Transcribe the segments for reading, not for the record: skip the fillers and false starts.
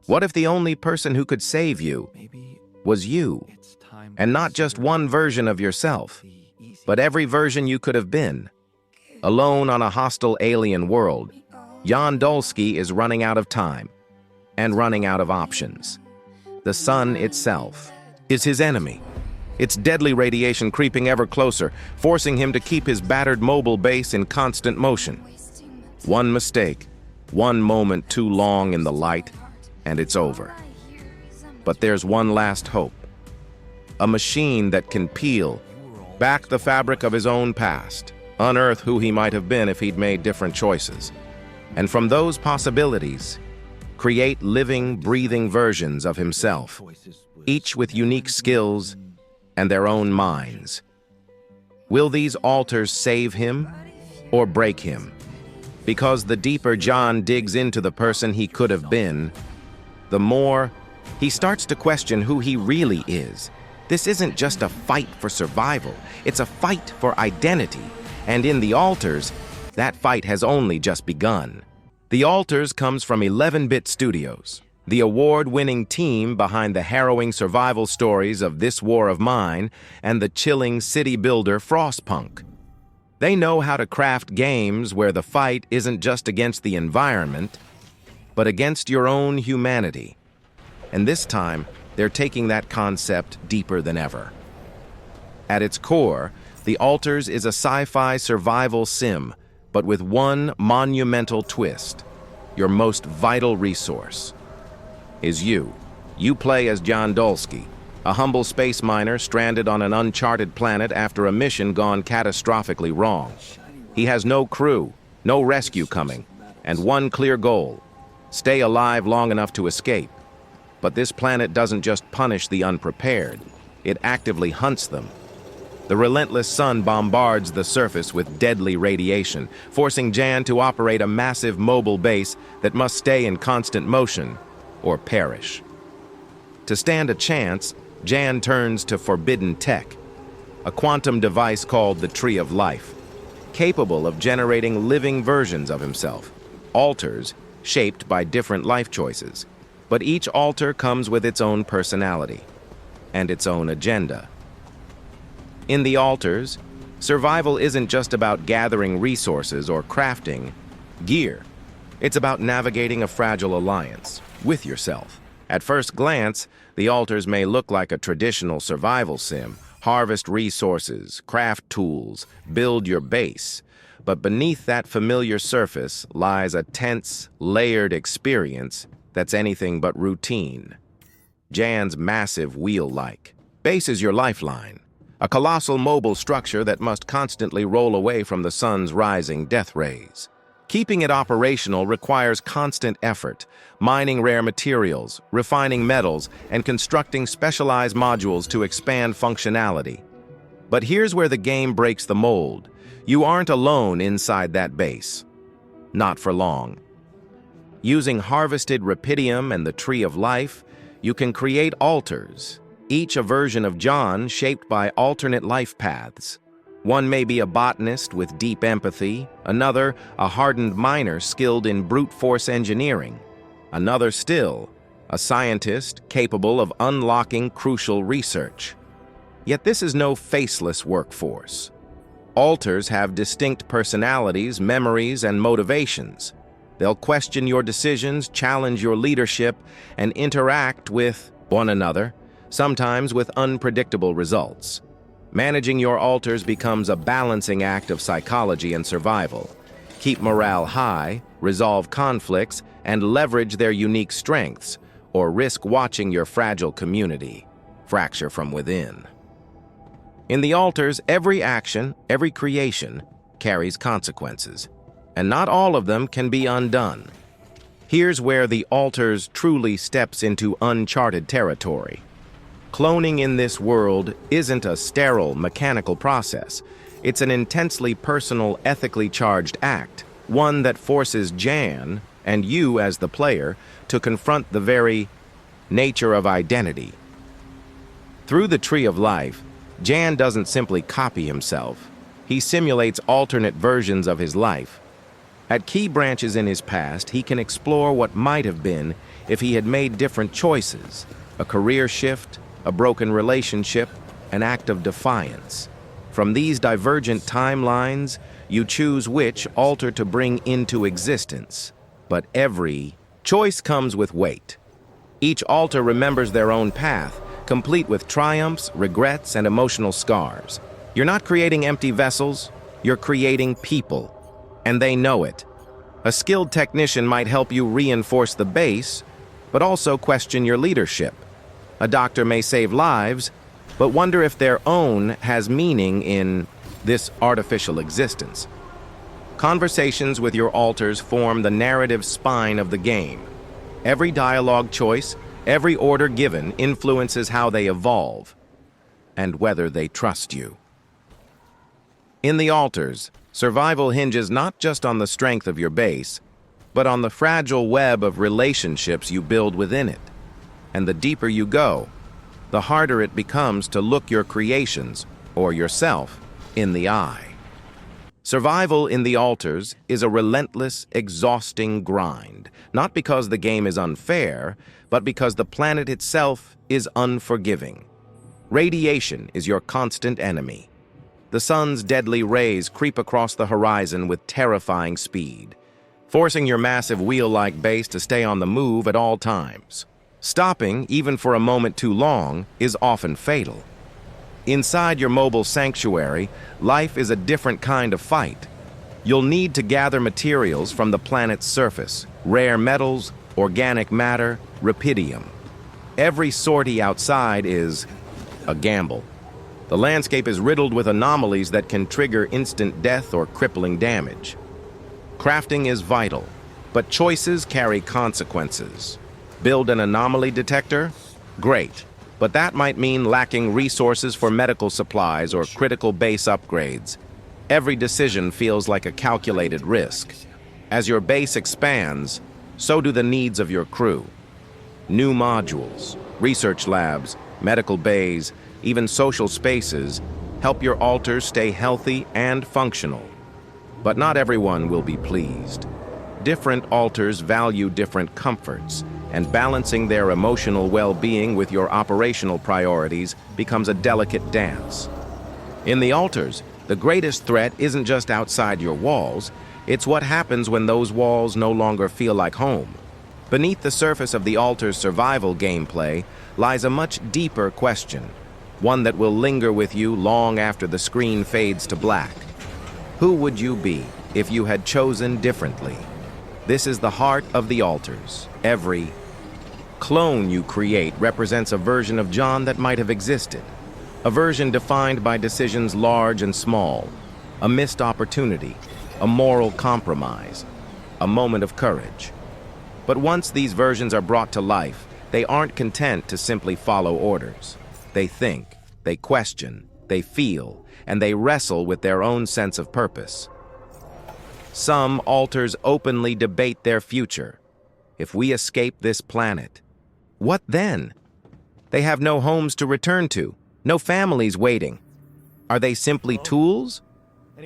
What if the only person who could save you was you, and not just one version of yourself, but every version you could have been? Alone on a hostile alien world, Jan Dolsky is running out of time and running out of options. The sun itself is his enemy. Its deadly radiation creeping ever closer, forcing him to keep his battered mobile base in constant motion. One mistake, one moment too long in the light, and it's over. But there's one last hope. A machine that can peel back the fabric of his own past, unearth who he might have been if he'd made different choices, and from those possibilities, create living, breathing versions of himself, each with unique skills and their own minds. Will these alters save him or break him? Because the deeper John digs into the person he could have been, the more he starts to question who he really is. This isn't just a fight for survival, it's a fight for identity. And in The Alters, that fight has only just begun. The Alters comes from 11-Bit Studios, the award-winning team behind the harrowing survival stories of This War of Mine and the chilling city builder Frostpunk. They know how to craft games where the fight isn't just against the environment, but against your own humanity. And this time, they're taking that concept deeper than ever. At its core, The Alters is a sci-fi survival sim, but with one monumental twist. Your most vital resource is you. You play as Jan Dolsky, a humble space miner stranded on an uncharted planet after a mission gone catastrophically wrong. He has no crew, no rescue coming, and one clear goal: stay alive long enough to escape. But this planet doesn't just punish the unprepared, it actively hunts them. The relentless sun bombards the surface with deadly radiation, forcing Jan to operate a massive mobile base that must stay in constant motion or perish. To stand a chance, Jan turns to forbidden tech, a quantum device called the Tree of Life, capable of generating living versions of himself, alters shaped by different life choices. But each alter comes with its own personality and its own agenda. In The Alters, survival isn't just about gathering resources or crafting gear. It's about navigating a fragile alliance with yourself. At first glance, The Alters may look like a traditional survival sim: harvest resources, craft tools, build your base. But beneath that familiar surface lies a tense, layered experience that's anything but routine. Jan's massive wheel-like base is your lifeline, a colossal mobile structure that must constantly roll away from the sun's rising death rays. Keeping it operational requires constant effort, mining rare materials, refining metals, and constructing specialized modules to expand functionality. But here's where the game breaks the mold. You aren't alone inside that base. Not for long. Using harvested rapidium and the Tree of Life, you can create alters, each a version of John shaped by alternate life paths. One may be a botanist with deep empathy, another a hardened miner skilled in brute force engineering, another still a scientist capable of unlocking crucial research. Yet this is no faceless workforce. Alters have distinct personalities, memories, and motivations. They'll question your decisions, challenge your leadership, and interact with one another, sometimes with unpredictable results. Managing your alters becomes a balancing act of psychology and survival. Keep morale high, resolve conflicts, and leverage their unique strengths, or risk watching your fragile community fracture from within. In The Alters, every action, every creation, carries consequences, and not all of them can be undone. Here's where The Alters truly steps into uncharted territory. Cloning in this world isn't a sterile, mechanical process. It's an intensely personal, ethically charged act, one that forces Jan, and you as the player, to confront the very nature of identity. Through the Tree of Life, Jan doesn't simply copy himself. He simulates alternate versions of his life. At key branches in his past, he can explore what might have been if he had made different choices: a career shift, a broken relationship, an act of defiance. From these divergent timelines, you choose which altar to bring into existence. But every choice comes with weight. Each altar remembers their own path, complete with triumphs, regrets, and emotional scars. You're not creating empty vessels, you're creating people. And they know it. A skilled technician might help you reinforce the base, but also question your leadership. A doctor may save lives, but wonder if their own has meaning in this artificial existence. Conversations with your altars form the narrative spine of the game. Every dialogue choice, every order given influences how they evolve and whether they trust you. In the altars, survival hinges not just on the strength of your base, but on the fragile web of relationships you build within it. And the deeper you go, the harder it becomes to look your creations, or yourself, in the eye. Survival in the altars is a relentless, exhausting grind, not because the game is unfair, but because the planet itself is unforgiving. Radiation is your constant enemy. The sun's deadly rays creep across the horizon with terrifying speed, forcing your massive wheel-like base to stay on the move at all times. Stopping, even for a moment too long, is often fatal. Inside your mobile sanctuary, life is a different kind of fight. You'll need to gather materials from the planet's surface: rare metals, organic matter, rubidium. Every sortie outside is a gamble. The landscape is riddled with anomalies that can trigger instant death or crippling damage. Crafting is vital, but choices carry consequences. Build an anomaly detector? Great, but that might mean lacking resources for medical supplies or critical base upgrades. Every decision feels like a calculated risk. As your base expands, so do the needs of your crew. New modules, research labs, medical bays, even social spaces help your altars stay healthy and functional. But not everyone will be pleased. Different altars value different comforts, and balancing their emotional well-being with your operational priorities becomes a delicate dance. In the altars, the greatest threat isn't just outside your walls, it's what happens when those walls no longer feel like home. Beneath the surface of the altar's survival gameplay lies a much deeper question, one that will linger with you long after the screen fades to black. Who would you be if you had chosen differently? This is the heart of the altars. Every clone you create represents a version of John that might have existed, a version defined by decisions large and small, a missed opportunity, a moral compromise, a moment of courage. But once these versions are brought to life, they aren't content to simply follow orders. They think, they question, they feel, and they wrestle with their own sense of purpose. Some altars openly debate their future. If we escape this planet, what then? They have no homes to return to, no families waiting. Are they simply tools?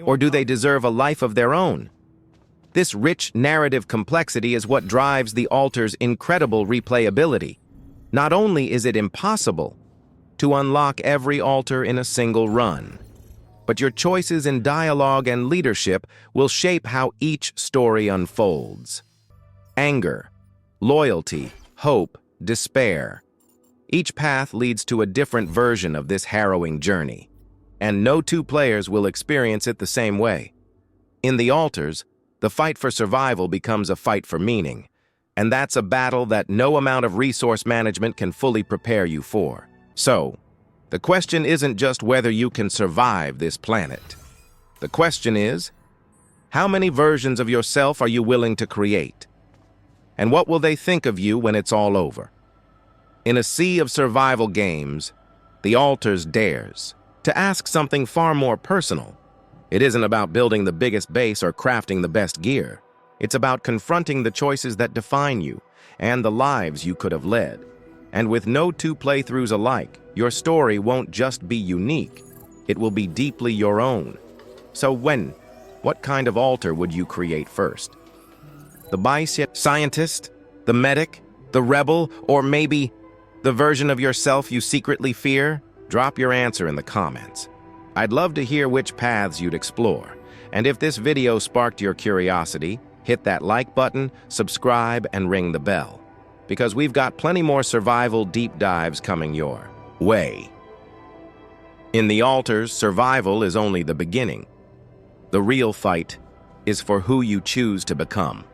Or do they deserve a life of their own? This rich narrative complexity is what drives the altar's incredible replayability. Not only is it impossible to unlock every altar in a single run, but your choices in dialogue and leadership will shape how each story unfolds. Anger, loyalty, hope, despair. Each path leads to a different version of this harrowing journey, and no two players will experience it the same way. In the altars, the fight for survival becomes a fight for meaning, and that's a battle that no amount of resource management can fully prepare you for. So, the question isn't just whether you can survive this planet. The question is, how many versions of yourself are you willing to create? And what will they think of you when it's all over? In a sea of survival games, the altars dares to ask something far more personal. It isn't about building the biggest base or crafting the best gear. It's about confronting the choices that define you and the lives you could have led. And with no two playthroughs alike, your story won't just be unique, it will be deeply your own. So when What kind of altar would you create first? The bicep scientist? The medic? The rebel? Or maybe the version of yourself you secretly fear? Drop your answer in the comments. I'd love to hear which paths you'd explore. And if this video sparked your curiosity, hit that like button, subscribe, and ring the bell. Because we've got plenty more survival deep dives coming your way. In the altars, survival is only the beginning. The real fight is for who you choose to become.